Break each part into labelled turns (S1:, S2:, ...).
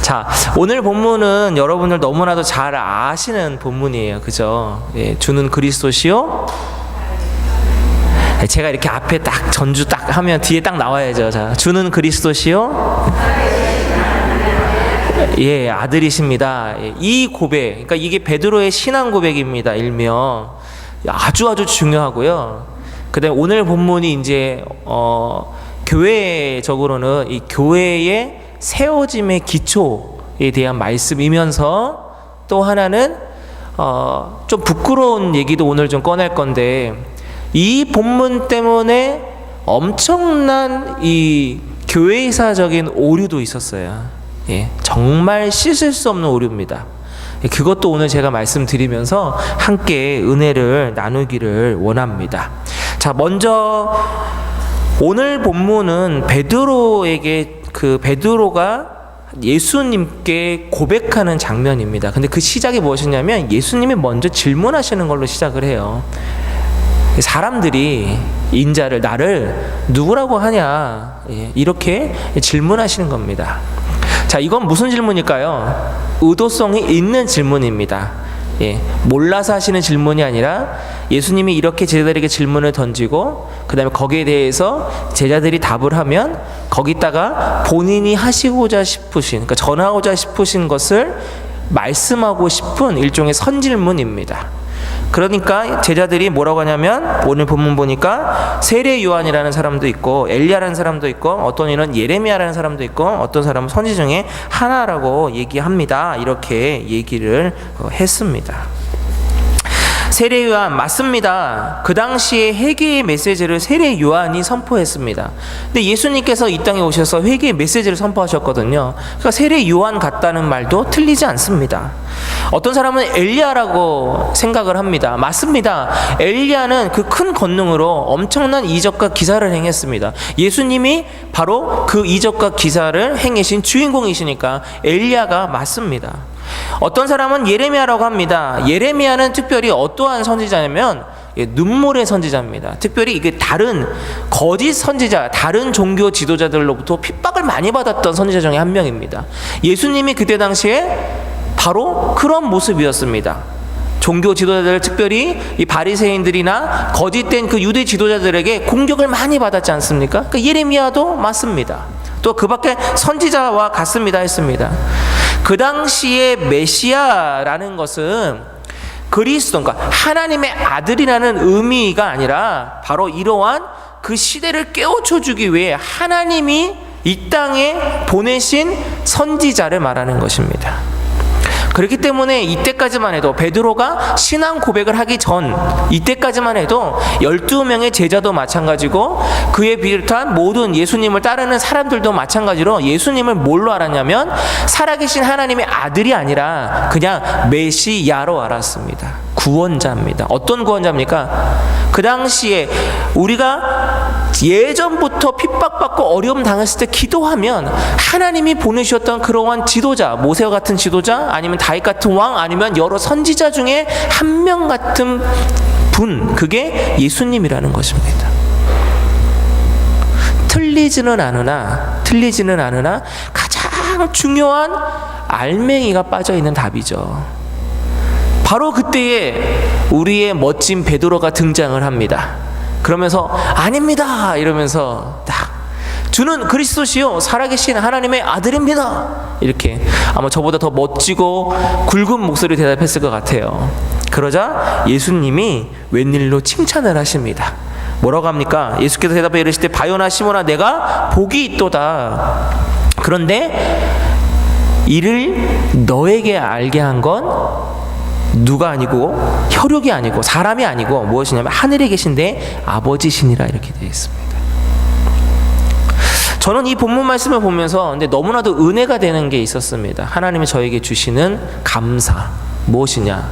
S1: 자, 오늘 본문은 여러분들 너무나도 잘 아시는 본문이에요. 그죠? 예, 주는 그리스도시요. 제가 이렇게 앞에 딱 전주 딱 하면 뒤에 딱 나와야죠. 자, 주는 그리스도시요. 예, 아들이십니다. 예, 이 고백, 그러니까 이게 베드로의 신앙 고백입니다. 일명 아주 중요하고요. 그다음에 오늘 본문이 이제 교회적으로는 이 교회의 세워짐의 기초에 대한 말씀이면서 또 하나는 좀 부끄러운 얘기도 오늘 좀 꺼낼 건데, 이 본문 때문에 엄청난 이 교회사적인 오류도 있었어요. 예, 정말 씻을 수 없는 오류입니다. 그것도 오늘 제가 말씀드리면서 함께 은혜를 나누기를 원합니다. 자, 먼저 오늘 본문은 베드로가 예수님께 고백하는 장면입니다. 근데 그 시작이 무엇이냐면 예수님이 먼저 질문하시는 걸로 시작을 해요. 사람들이 인자를 나를 누구라고 하냐, 이렇게 질문하시는 겁니다. 자, 이건 무슨 질문일까요? 의도성이 있는 질문입니다. 몰라서 하시는 질문이 아니라 예수님이 이렇게 제자들에게 질문을 던지고 그 다음에 거기에 대해서 제자들이 답을 하면 거기다가 본인이 하시고자 싶으신, 그러니까 전하고자 싶으신 것을 말씀하고 싶은 일종의 선질문입니다. 그러니까 제자들이 뭐라고 하냐면 오늘 본문 보니까 세례 요한이라는 사람도 있고 엘리야라는 사람도 있고 어떤 이는 예레미야라는 사람도 있고 어떤 사람은 선지 중에 하나라고 얘기합니다. 이렇게 얘기를 했습니다. 세례 요한 맞습니다. 그 당시에 회개의 메시지를 세례 요한이 선포했습니다. 근데 예수님께서 이 땅에 오셔서 회개의 메시지를 선포하셨거든요. 그러니까 세례 요한 같다는 말도 틀리지 않습니다. 어떤 사람은 엘리야라고 생각을 합니다. 맞습니다. 엘리야는 그 큰 권능으로 엄청난 이적과 기사를 행했습니다. 예수님이 바로 그 이적과 기사를 행하신 주인공이시니까 엘리야가 맞습니다. 어떤 사람은 예레미야라고 합니다. 예레미야는 특별히 어떠한 선지자냐면 눈물의 선지자입니다. 특별히 이게 다른 거짓 선지자, 다른 종교 지도자들로부터 핍박을 많이 받았던 선지자 중에 한 명입니다. 예수님이 그때 당시에 바로 그런 모습이었습니다. 종교 지도자들, 특별히 이 바리새인들이나 거짓된 그 유대 지도자들에게 공격을 많이 받았지 않습니까? 그 예레미야도 맞습니다. 또 그 밖에 선지자와 같습니다 했습니다. 그 당시에 메시아라는 것은 그리스도, 그러니까 하나님의 아들이라는 의미가 아니라 바로 이러한 그 시대를 깨우쳐 주기 위해 하나님이 이 땅에 보내신 선지자를 말하는 것입니다. 그렇기 때문에 이때까지만 해도 베드로가 신앙 고백을 하기 전 이때까지만 해도 12명의 제자도 마찬가지고 그에 비롯한 모든 예수님을 따르는 사람들도 마찬가지로 예수님을 뭘로 알았냐면 살아계신 하나님의 아들이 아니라 그냥 메시야로 알았습니다. 구원자입니다. 어떤 구원자입니까? 그 당시에 우리가 예전부터 핍박받고 어려움 당했을 때 기도하면 하나님이 보내주셨던 그러한 지도자, 모세와 같은 지도자, 아니면 다윗 같은 왕, 아니면 여러 선지자 중에 한 명 같은 분, 그게 예수님이라는 것입니다. 틀리지는 않으나 가장 중요한 알맹이가 빠져있는 답이죠. 바로 그때에 우리의 멋진 베드로가 등장을 합니다. 그러면서 아닙니다 이러면서 딱 주는 그리스도시요 살아계신 하나님의 아들입니다 이렇게 아마 저보다 더 멋지고 굵은 목소리로 대답했을 것 같아요. 그러자 예수님이 웬일로 칭찬을 하십니다. 뭐라고 합니까? 예수께서 대답해 이르시되 바요나 시몬아 내가 복이 있도다. 그런데 이를 너에게 알게 한 건 누가 아니고 혈육이 아니고 사람이 아니고 무엇이냐면 하늘에 계신데 아버지시니라 이렇게 되어 있습니다. 저는 이 본문 말씀을 보면서 근데 너무나도 은혜가 되는 게 있었습니다. 하나님이 저에게 주시는 감사 무엇이냐?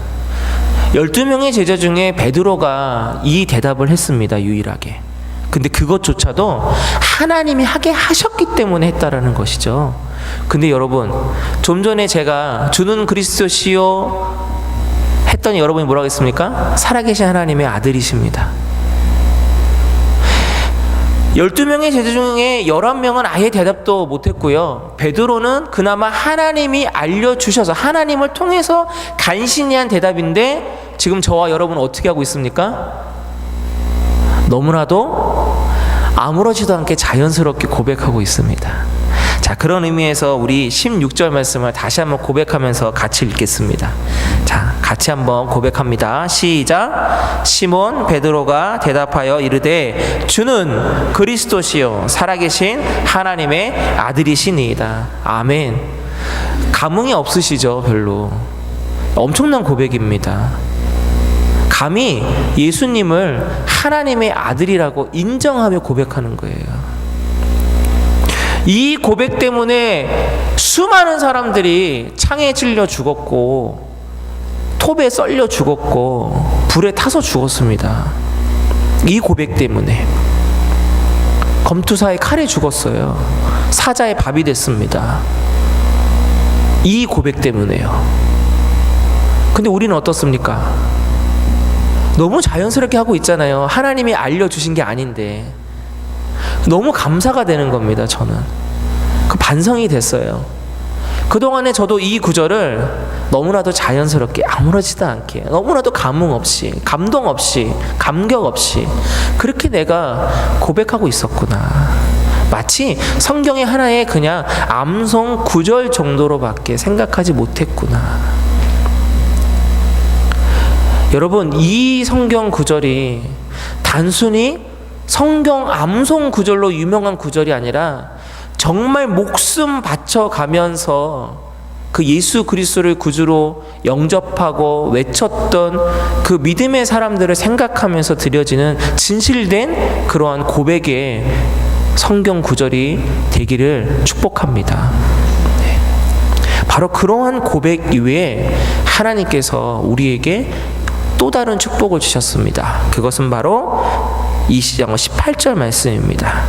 S1: 12명의 제자 중에 베드로가 이 대답을 했습니다. 유일하게. 근데 그것조차도 하나님이 하게 하셨기 때문에 했다라는 것이죠. 근데 여러분 좀 전에 제가 주는 그리스도시요 했더니 여러분이 뭐라고 했습니까? 살아계신 하나님의 아들이십니다. 12명의 제자 중에 11명은 아예 대답도 못했고요. 베드로는 그나마 하나님이 알려주셔서 하나님을 통해서 간신히 한 대답인데 지금 저와 여러분은 어떻게 하고 있습니까? 너무나도 아무렇지도 않게 자연스럽게 고백하고 있습니다. 자, 그런 의미에서 우리 16절 말씀을 다시 한번 고백하면서 같이 읽겠습니다. 자, 같이 한번 고백합니다. 시작. 시몬 베드로가 대답하여 이르되 주는 그리스도시요 살아계신 하나님의 아들이시니이다. 아멘. 감흥이 없으시죠? 별로. 엄청난 고백입니다. 감히 예수님을 하나님의 아들이라고 인정하며 고백하는 거예요. 이 고백 때문에 수많은 사람들이 창에 찔려 죽었고 톱에 썰려 죽었고 불에 타서 죽었습니다. 이 고백 때문에 검투사의 칼에 죽었어요. 사자의 밥이 됐습니다. 이 고백 때문에요. 근데 우리는 어떻습니까? 너무 자연스럽게 하고 있잖아요. 하나님이 알려주신 게 아닌데. 너무 감사가 되는 겁니다. 저는 그 반성이 됐어요. 그동안에 저도 이 구절을 너무나도 자연스럽게 아무렇지도 않게 너무나도 감흥 없이 감동 없이 감격 없이 그렇게 내가 고백하고 있었구나. 마치 성경의 하나의 그냥 암송 구절 정도로밖에 생각하지 못했구나. 여러분, 이 성경 구절이 단순히 성경 암송 구절로 유명한 구절이 아니라 정말 목숨 바쳐가면서 그 예수 그리스도를 구주로 영접하고 외쳤던 그 믿음의 사람들을 생각하면서 드려지는 진실된 그러한 고백의 성경 구절이 되기를 축복합니다. 네. 바로 그러한 고백 이외에 하나님께서 우리에게 또 다른 축복을 주셨습니다. 그것은 바로 18절 말씀입니다.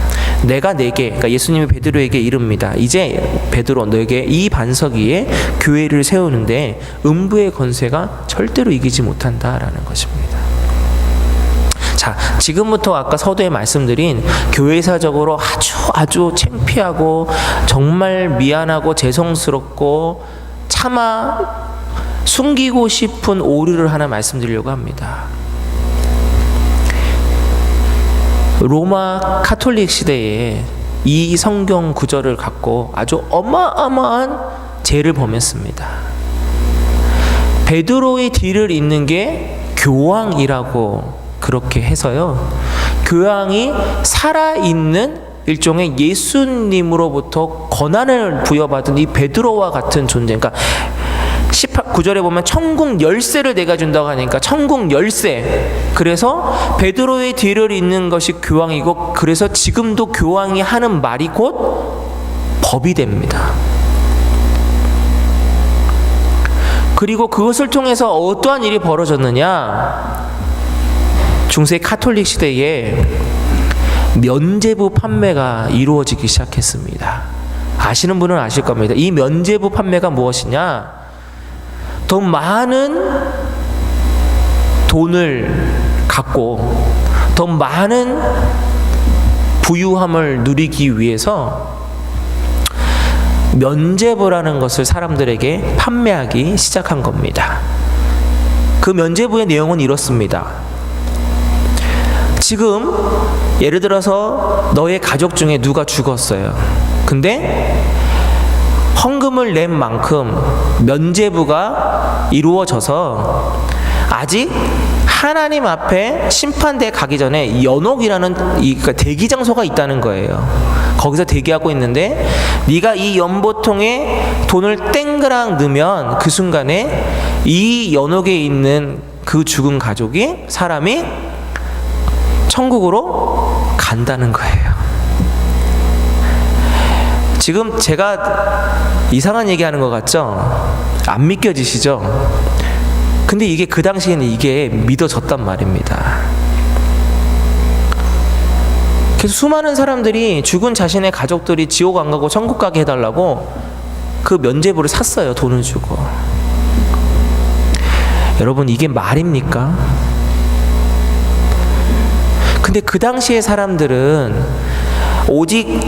S1: 내가 내게, 그러니까 예수님이 베드로에게 이릅니다. 이제 베드로 너에게 이 반석 위에 교회를 세우는데 음부의 권세가 절대로 이기지 못한다라는 것입니다. 자, 지금부터 아까 서두에 말씀드린 교회사적으로 아주 창피하고 정말 미안하고 죄송스럽고 차마 숨기고 싶은 오류를 하나 말씀드리려고 합니다. 로마 카톨릭 시대에 이 성경 구절을 갖고 아주 어마어마한 죄를 범했습니다. 베드로의 뒤를 잇는 게 교황이라고 그렇게 해서요. 교황이 살아있는 일종의 예수님으로부터 권한을 부여받은 이 베드로와 같은 존재. 그러니까 19절에 보면 천국 열쇠를 내가 준다고 하니까 천국 열쇠. 그래서 베드로의 뒤를 잇는 것이 교황이고, 그래서 지금도 교황이 하는 말이 곧 법이 됩니다. 그리고 그것을 통해서 어떠한 일이 벌어졌느냐? 중세 카톨릭 시대에 면죄부 판매가 이루어지기 시작했습니다. 아시는 분은 아실 겁니다. 이 면죄부 판매가 무엇이냐? 더 많은 돈을 갖고 더 많은 부유함을 누리기 위해서 면죄부라는 것을 사람들에게 판매하기 시작한 겁니다. 그 면죄부의 내용은 이렇습니다. 지금 예를 들어서 너의 가족 중에 누가 죽었어요. 근데 헌금을 낸 만큼 면죄부가 이루어져서 아직 하나님 앞에 심판대에 가기 전에 연옥이라는 그러니까 대기 장소가 있다는 거예요. 거기서 대기하고 있는데 네가 이 연보통에 돈을 땡그랑 넣으면 그 순간에 이 연옥에 있는 그 죽은 가족이 사람이 천국으로 간다는 거예요. 지금 제가 이상한 얘기하는 것 같죠? 안 믿겨지시죠? 근데 이게 그 당시에는 이게 믿어졌단 말입니다. 그래서 수많은 사람들이 죽은 자신의 가족들이 지옥 안 가고 천국 가게 해달라고 그 면죄부를 샀어요. 돈을 주고. 여러분, 이게 말입니까? 근데 그 당시의 사람들은 오직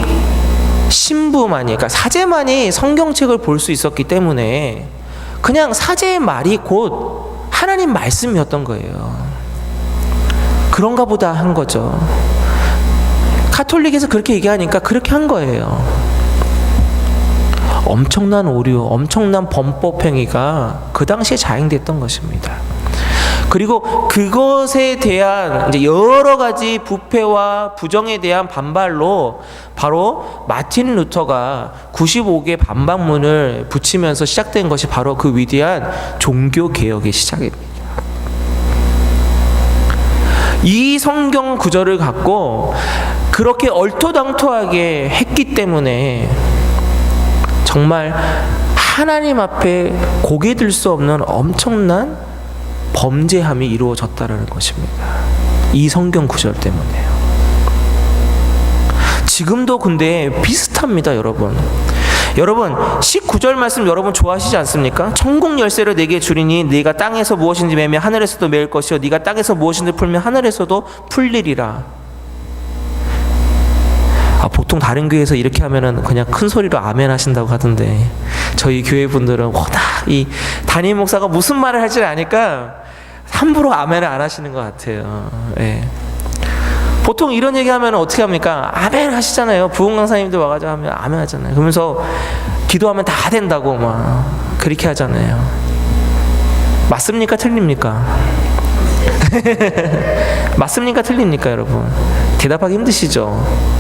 S1: 신부만이, 그러니까 사제만이 성경책을 볼 수 있었기 때문에 그냥 사제의 말이 곧 하나님 말씀이었던 거예요. 그런가 보다 한 거죠. 가톨릭에서 그렇게 얘기하니까 그렇게 한 거예요. 엄청난 오류, 엄청난 범법 행위가 그 당시에 자행됐던 것입니다. 그리고 그것에 대한 이제 여러 가지 부패와 부정에 대한 반발로 바로 마틴 루터가 95개 반박문을 붙이면서 시작된 것이 바로 그 위대한 종교 개혁의 시작입니다. 이 성경 구절을 갖고 그렇게 얼토당토하게 했기 때문에 정말 하나님 앞에 고개 들 수 없는 엄청난 범죄함이 이루어졌다는 것입니다. 이 성경 구절 때문에요. 지금도 근데 비슷합니다, 여러분. 여러분 19절 말씀 여러분 좋아하시지 않습니까? 천국 열쇠를 내게 주리니 네가 땅에서 무엇인지 매면 하늘에서도 매일 것이요 네가 땅에서 무엇인지 풀면 하늘에서도 풀리리라. 보통 다른 교회에서 이렇게 하면은 그냥 큰 소리로 아멘 하신다고 하던데, 저희 교회 분들은 워낙 이 담임 목사가 무슨 말을 할지 아니까 함부로 아멘을 안 하시는 것 같아요. 예. 보통 이런 얘기 하면 어떻게 합니까? 아멘 하시잖아요. 부흥 강사님들 와가지고 하면 아멘 하잖아요. 그러면서 기도하면 다 된다고 막 그렇게 하잖아요. 맞습니까? 틀립니까? 맞습니까? 틀립니까? 여러분 대답하기 힘드시죠?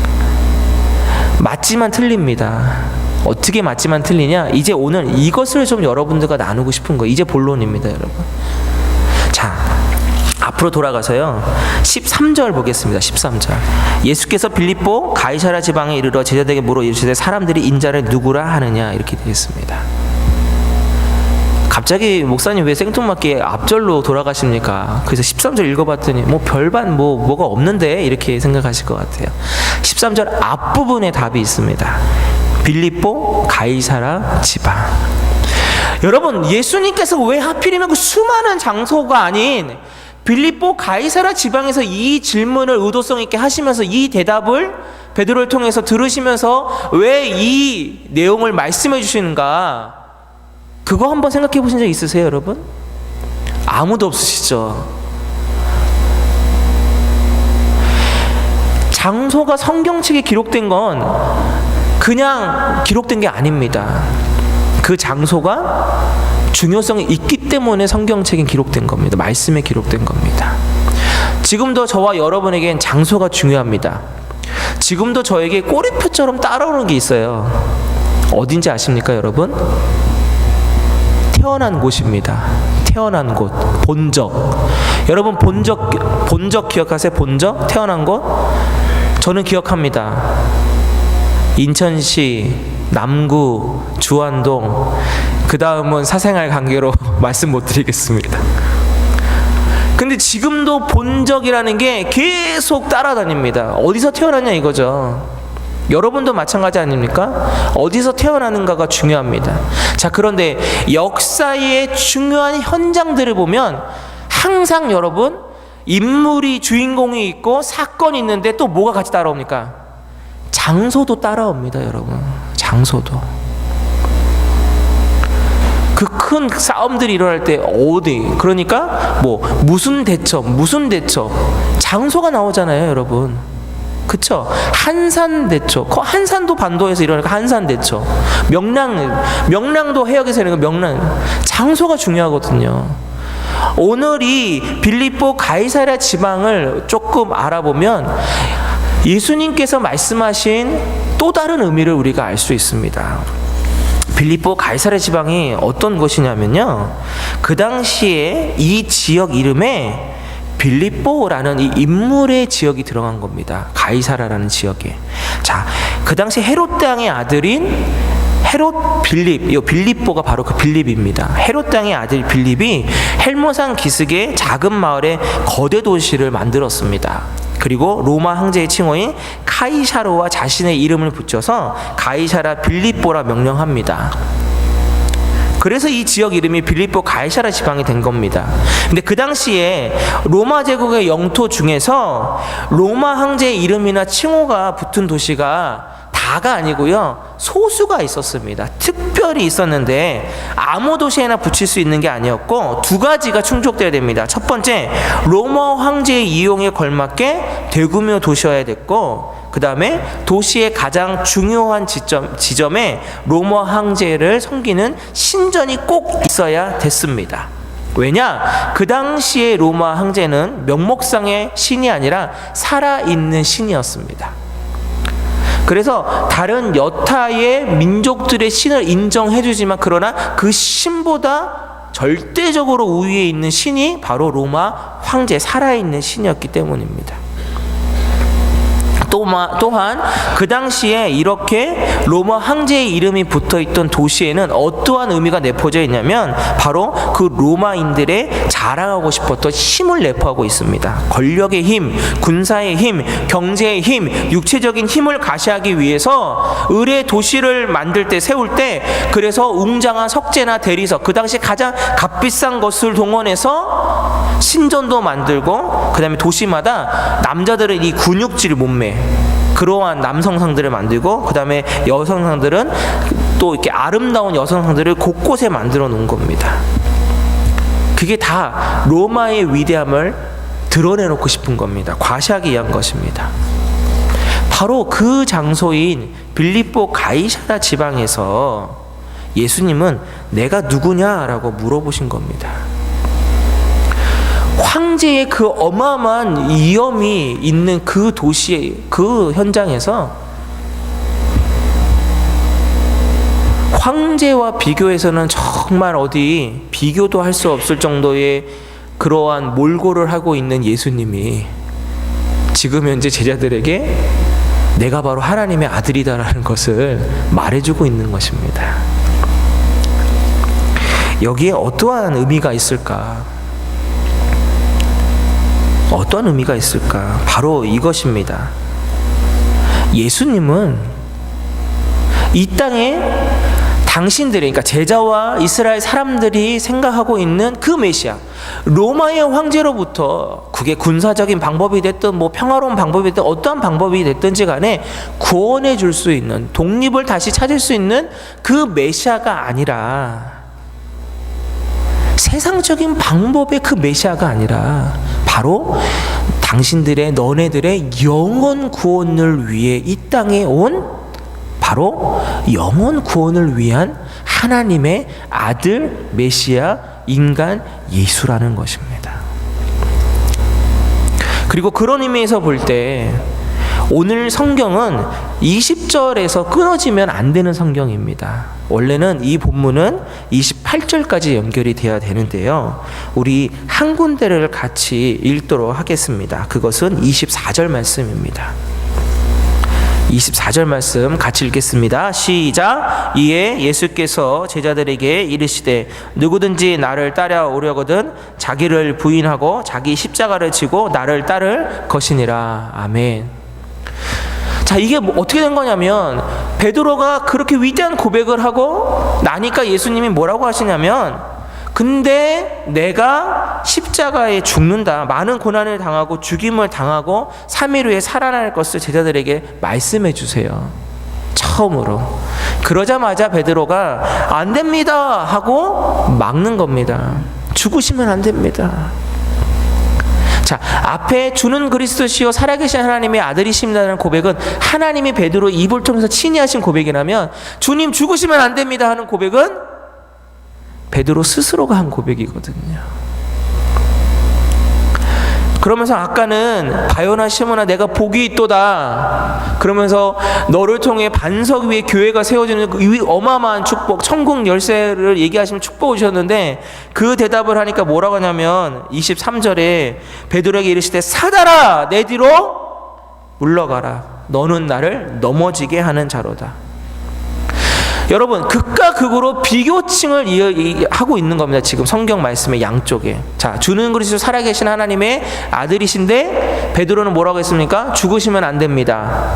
S1: 맞지만 틀립니다. 어떻게 맞지만 틀리냐? 이제 오늘 이것을 좀 여러분들과 나누고 싶은 거예요. 이제 본론입니다, 여러분. 자, 앞으로 돌아가서요 13절 보겠습니다. 13절. 예수께서 빌립보 가이사랴 지방에 이르러 제자들에게 물어 이르시되 사람들이 인자를 누구라 하느냐, 이렇게 되어 있습니다. 갑자기 목사님 왜 생뚱맞게 앞절로 돌아가십니까? 그래서 13절 읽어봤더니 뭐 별반 뭐가 없는데 이렇게 생각하실 것 같아요. 13절 앞부분에 답이 있습니다. 빌립보 가이사랴 지방. 여러분 예수님께서 왜 하필이면 그 수많은 장소가 아닌 빌립보 가이사랴 지방에서 이 질문을 의도성 있게 하시면서 이 대답을 베드로를 통해서 들으시면서 왜 이 내용을 말씀해 주시는가? 그거 한번 생각해 보신 적 있으세요, 여러분? 아무도 없으시죠? 장소가 성경책에 기록된 건 그냥 기록된 게 아닙니다. 그 장소가 중요성이 있기 때문에 성경책에 기록된 겁니다. 말씀에 기록된 겁니다. 지금도 저와 여러분에겐 장소가 중요합니다. 지금도 저에게 꼬리표처럼 따라오는 게 있어요. 어딘지 아십니까, 여러분? 태어난 곳입니다. 태어난 곳, 본적. 여러분 본적 기억하세요? 본적? 태어난 곳? 저는 기억합니다. 인천시 남구 주안동. 그 다음은 사생활 관계로 말씀 못 드리겠습니다. 근데 지금도 본적이라는 게 계속 따라다닙니다. 어디서 태어났냐 이거죠. 여러분도 마찬가지 아닙니까? 어디서 태어나는가가 중요합니다. 자, 그런데 역사의 중요한 현장들을 보면 항상 여러분 인물이 주인공이 있고 사건이 있는데 또 뭐가 같이 따라옵니까? 장소도 따라옵니다, 여러분. 장소도. 그 큰 싸움들이 일어날 때 어디, 그러니까 무슨 대첩 장소가 나오잖아요, 여러분. 그쵸? 한산대첩. 한산도 반도에서 일어나니까 한산대첩. 명량도 해역에서 일어나니까 명량. 장소가 중요하거든요. 오늘 이 빌립보 가이사랴 지방을 조금 알아보면 예수님께서 말씀하신 또 다른 의미를 우리가 알 수 있습니다. 빌립보 가이사랴 지방이 어떤 곳이냐면요, 그 당시에 이 지역 이름에 빌립보라는 이 인물의 지역이 들어간 겁니다. 가이사라라는 지역에. 자, 그 당시 헤롯 땅의 아들인 헤롯 빌립, 이 빌립보가 바로 그 빌립입니다. 헤롯 땅의 아들 빌립이 헬모산 기슭의 작은 마을에 거대 도시를 만들었습니다. 그리고 로마 황제의 칭호인 카이사르와 자신의 이름을 붙여서 가이사랴 빌립보라 명명합니다. 그래서 이 지역 이름이 빌립보 가이사랴 지방이 된 겁니다. 근데 그 당시에 로마 제국의 영토 중에서 로마 황제의 이름이나 칭호가 붙은 도시가 다가 아니고요, 소수가 있었습니다. 특별히 있었는데 아무 도시에나 붙일 수 있는 게 아니었고, 두 가지가 충족되어야 됩니다. 첫 번째, 로마 황제의 이용에 걸맞게 대규모 도시여야 됐고, 그 다음에 도시의 가장 중요한 지점에 로마 황제를 섬기는 신전이 꼭 있어야 됐습니다. 왜냐? 그 당시에 로마 황제는 명목상의 신이 아니라 살아있는 신이었습니다. 그래서 다른 여타의 민족들의 신을 인정해주지만, 그러나 그 신보다 절대적으로 우위에 있는 신이 바로 로마 황제, 살아있는 신이었기 때문입니다. 또한 그 당시에 이렇게 로마 황제의 이름이 붙어있던 도시에는 어떠한 의미가 내포되어 있냐면, 바로 그 로마인들의 자랑하고 싶었던 힘을 내포하고 있습니다. 권력의 힘, 군사의 힘, 경제의 힘, 육체적인 힘을 가시하기 위해서 의뢰 도시를 만들 때, 세울 때, 그래서 웅장한 석재나 대리석, 그 당시 가장 값비싼 것을 동원해서 신전도 만들고, 그 다음에 도시마다 남자들의 이 근육질 몸매, 그러한 남성상들을 만들고, 그 다음에 여성상들은 또 이렇게 아름다운 여성상들을 곳곳에 만들어 놓은 겁니다. 그게 다 로마의 위대함을 드러내놓고 싶은 겁니다. 과시하기 위한 것입니다. 바로 그 장소인 빌립보 가이사랴 지방에서 예수님은 내가 누구냐라고 물어보신 겁니다. 황제의 그 어마어마한 위엄이 있는 그 도시의 그 현장에서 황제와 비교해서는 정말 어디 비교도 할 수 없을 정도의 그러한 몰골을 하고 있는 예수님이 지금 현재 제자들에게 내가 바로 하나님의 아들이다라는 것을 말해주고 있는 것입니다. 여기에 어떠한 의미가 있을까? 어떤 의미가 있을까? 바로 이것입니다. 예수님은 이 땅에 당신들이, 그러니까 제자와 이스라엘 사람들이 생각하고 있는 그 메시아, 로마의 황제로부터 그게 군사적인 방법이 됐든 뭐 평화로운 방법이 됐든 어떠한 방법이 됐든지 간에 구원해 줄 수 있는, 독립을 다시 찾을 수 있는 그 메시아가 아니라, 세상적인 방법의 그 메시아가 아니라 바로 당신들의, 너네들의 영원 구원을 위해 이 땅에 온, 바로 영원 구원을 위한 하나님의 아들 메시아 인간 예수라는 것입니다. 그리고 그런 의미에서 볼 때 오늘 성경은 20절에서 끊어지면 안 되는 성경입니다. 원래는 이 본문은 28절까지 연결이 되어야 되는데요, 우리 한 군데를 같이 읽도록 하겠습니다. 그것은 24절 말씀입니다. 24절 말씀 같이 읽겠습니다. 시작. 이에 예수께서 제자들에게 이르시되 누구든지 나를 따라오려거든 자기를 부인하고 자기 십자가를 지고 나를 따를 것이니라. 아멘. 자, 이게 어떻게 된 거냐면, 베드로가 그렇게 위대한 고백을 하고 나니까 예수님이 뭐라고 하시냐면, 근데 내가 십자가에 죽는다, 많은 고난을 당하고 죽임을 당하고 3일 후에 살아날 것을 제자들에게 말씀해 주세요. 처음으로. 그러자마자 베드로가 안 됩니다 하고 막는 겁니다. 죽으시면 안 됩니다. 자, 앞에 주는 그리스도시요 살아계신 하나님의 아들이십니다라는 고백은 하나님이 베드로 입을 통해서 친히 하신 고백이라면, 주님 죽으시면 안 됩니다 하는 고백은 베드로 스스로가 한 고백이거든요. 그러면서 아까는 바요나 시몬아 내가 복이 있도다, 그러면서 너를 통해 반석 위에 교회가 세워지는 그 어마어마한 축복, 천국 열쇠를 얘기하시면 축복을 주셨는데, 그 대답을 하니까 뭐라고 하냐면 23절에 베드로에게 이르시되 사단아 내 뒤로 물러가라, 너는 나를 넘어지게 하는 자로다. 여러분, 극과 극으로 비교칭을 하고 있는 겁니다. 지금 성경 말씀의 양쪽에. 자, 주는 그리스도 살아계신 하나님의 아들이신데 베드로는 뭐라고 했습니까? 죽으시면 안 됩니다.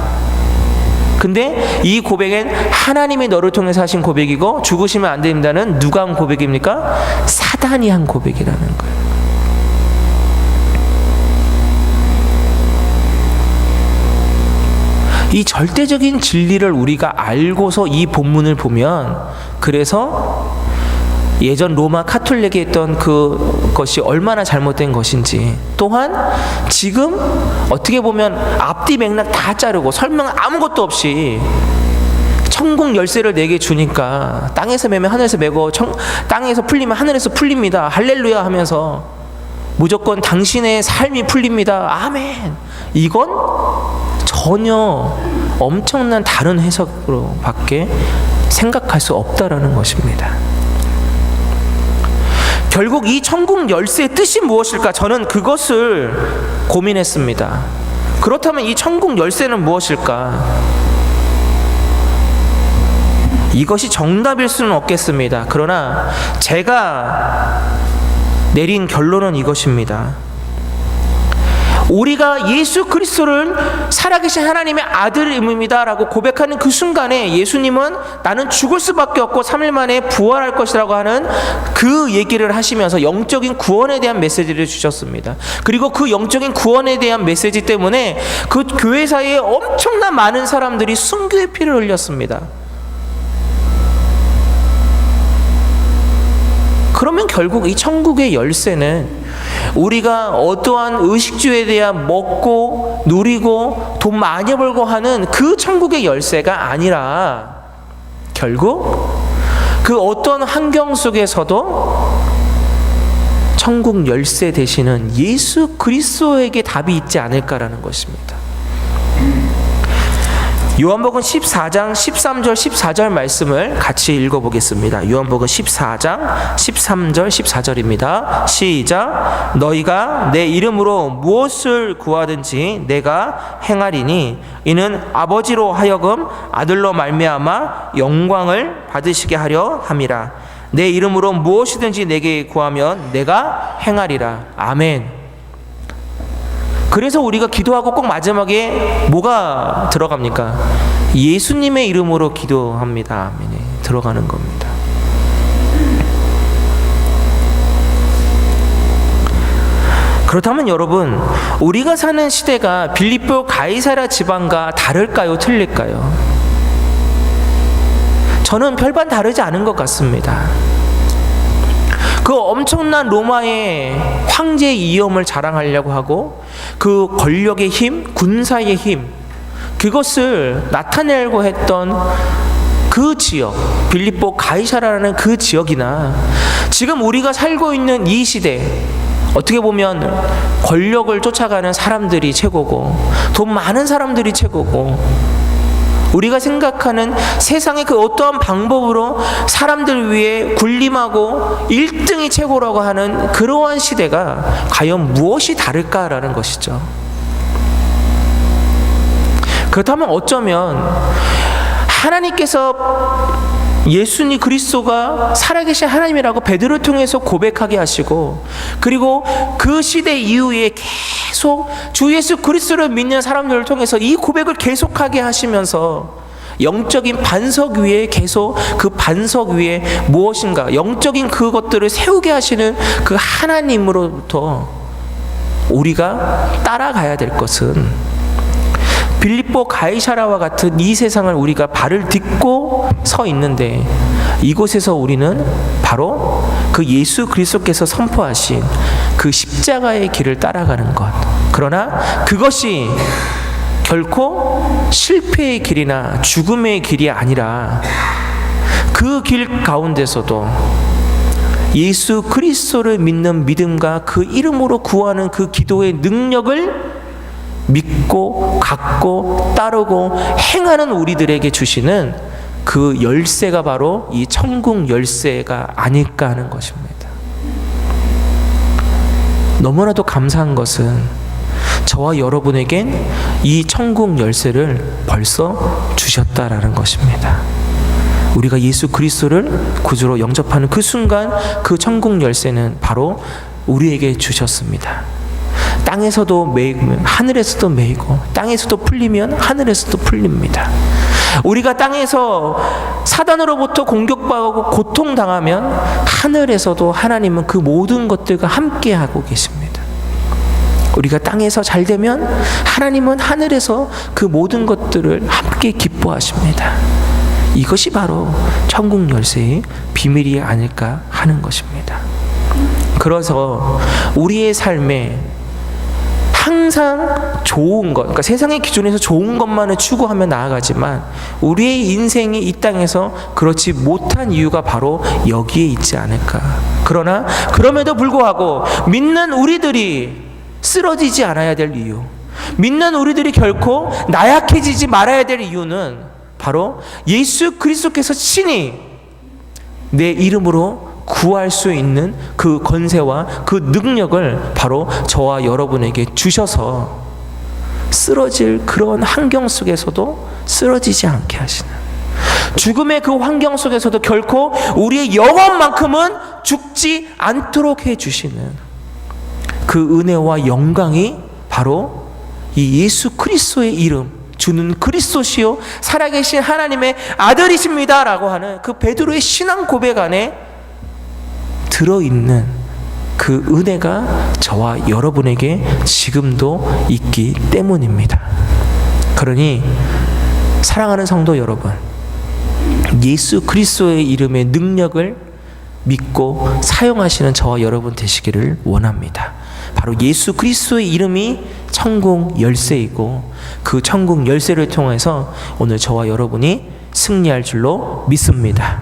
S1: 근데 이 고백은 하나님이 너를 통해서 하신 고백이고 죽으시면 안 됩니다는 누가 한 고백입니까? 사단이 한 고백이라는 거예요. 이 절대적인 진리를 우리가 알고서 이 본문을 보면, 그래서 예전 로마 카톨릭이 했던 그것이 얼마나 잘못된 것인지, 또한 지금 어떻게 보면 앞뒤 맥락 다 자르고 설명 아무것도 없이 천국 열쇠를 내게 주니까 땅에서 매면 하늘에서 매고 땅에서 풀리면 하늘에서 풀립니다, 할렐루야 하면서 무조건 당신의 삶이 풀립니다, 아멘. 이건 전혀 엄청난 다른 해석으로 밖에 생각할 수 없다라는 것입니다. 결국 이 천국 열쇠의 뜻이 무엇일까? 저는 그것을 고민했습니다. 그렇다면 이 천국 열쇠는 무엇일까? 이것이 정답일 수는 없겠습니다. 그러나 제가 내린 결론은 이것입니다. 우리가 예수 그리스도를 살아계신 하나님의 아들입니다 라고 고백하는 그 순간에 예수님은 나는 죽을 수밖에 없고 3일 만에 부활할 것이라고 하는 그 얘기를 하시면서 영적인 구원에 대한 메시지를 주셨습니다. 그리고 그 영적인 구원에 대한 메시지 때문에 그 교회 사이에 엄청난 많은 사람들이 순교의 피를 흘렸습니다. 그러면 결국 이 천국의 열쇠는 우리가 어떠한 의식주에 대한 먹고 누리고 돈 많이 벌고 하는 그 천국의 열쇠가 아니라 결국 그 어떤 환경 속에서도 천국 열쇠 되시는 예수 그리스도에게 답이 있지 않을까라는 것입니다. 요한복음 14장 13절 14절 말씀을 같이 읽어보겠습니다. 요한복음 14장 13절 14절입니다. 시작. 너희가 내 이름으로 무엇을 구하든지 내가 행하리니 이는 아버지로 하여금 아들로 말미암아 영광을 받으시게 하려 함이라. 내 이름으로 무엇이든지 내게 구하면 내가 행하리라. 아멘. 그래서 우리가 기도하고 꼭 마지막에 뭐가 들어갑니까? 예수님의 이름으로 기도합니다. 아멘이 들어가는 겁니다. 그렇다면 여러분, 우리가 사는 시대가 빌립보 가이사랴 지방과 다를까요? 틀릴까요? 저는 별반 다르지 않은 것 같습니다. 그 엄청난 로마의 황제의 위엄을 자랑하려고 하고 그 권력의 힘, 군사의 힘, 그것을 나타내려고 했던 그 지역, 빌립보 가이사랴라는 그 지역이나 지금 우리가 살고 있는 이 시대, 어떻게 보면 권력을 쫓아가는 사람들이 최고고 돈 많은 사람들이 최고고 우리가 생각하는 세상의 그 어떠한 방법으로 사람들 위해 군림하고 1등이 최고라고 하는 그러한 시대가 과연 무엇이 다를까라는 것이죠. 그렇다면 어쩌면 하나님께서 예수님 그리스도가 살아계신 하나님이라고 베드로를 통해서 고백하게 하시고, 그리고 그 시대 이후에 계속 주 예수 그리스도를 믿는 사람들을 통해서 이 고백을 계속하게 하시면서 영적인 반석 위에 계속 그 반석 위에 무엇인가 영적인 그것들을 세우게 하시는 그 하나님으로부터 우리가 따라가야 될 것은 빌립보 가이사랴와 같은 이 세상을 우리가 발을 딛고 서 있는데, 이곳에서 우리는 바로 그 예수 그리스도께서 선포하신 그 십자가의 길을 따라가는 것. 그러나 그것이 결코 실패의 길이나 죽음의 길이 아니라 그 길 가운데서도 예수 그리스도를 믿는 믿음과 그 이름으로 구하는 그 기도의 능력을 믿고 갖고 따르고 행하는 우리들에게 주시는 그 열쇠가 바로 이 천국 열쇠가 아닐까 하는 것입니다. 너무나도 감사한 것은 저와 여러분에겐 이 천국 열쇠를 벌써 주셨다라는 것입니다. 우리가 예수 그리스도를 구주로 영접하는 그 순간 그 천국 열쇠는 바로 우리에게 주셨습니다. 땅에서도 매이면 하늘에서도 매이고 땅에서도 풀리면 하늘에서도 풀립니다. 우리가 땅에서 사단으로부터 공격받고 고통당하면 하늘에서도 하나님은 그 모든 것들과 함께하고 계십니다. 우리가 땅에서 잘 되면 하나님은 하늘에서 그 모든 것들을 함께 기뻐하십니다. 이것이 바로 천국 열쇠의 비밀이 아닐까 하는 것입니다. 그래서 우리의 삶에 항상 좋은 것, 그러니까 세상의 기준에서 좋은 것만을 추구하며 나아가지만 우리의 인생이 이 땅에서 그렇지 못한 이유가 바로 여기에 있지 않을까. 그러나 그럼에도 불구하고 믿는 우리들이 쓰러지지 않아야 될 이유, 믿는 우리들이 결코 나약해지지 말아야 될 이유는 바로 예수 그리스도께서 친히 내 이름으로 구할 수 있는 그 권세와 그 능력을 바로 저와 여러분에게 주셔서 쓰러질 그런 환경 속에서도 쓰러지지 않게 하시는, 죽음의 그 환경 속에서도 결코 우리의 영혼만큼은 죽지 않도록 해주시는 그 은혜와 영광이 바로 이 예수 그리스도의 이름, 주는 그리스도시요 살아계신 하나님의 아들이십니다 라고 하는 그 베드로의 신앙 고백 안에 들어있는 그 은혜가 저와 여러분에게 지금도 있기 때문입니다. 그러니 사랑하는 성도 여러분, 예수 그리스도의 이름의 능력을 믿고 사용하시는 저와 여러분 되시기를 원합니다. 바로 예수 그리스도의 이름이 천국 열쇠이고 그 천국 열쇠를 통해서 오늘 저와 여러분이 승리할 줄로 믿습니다.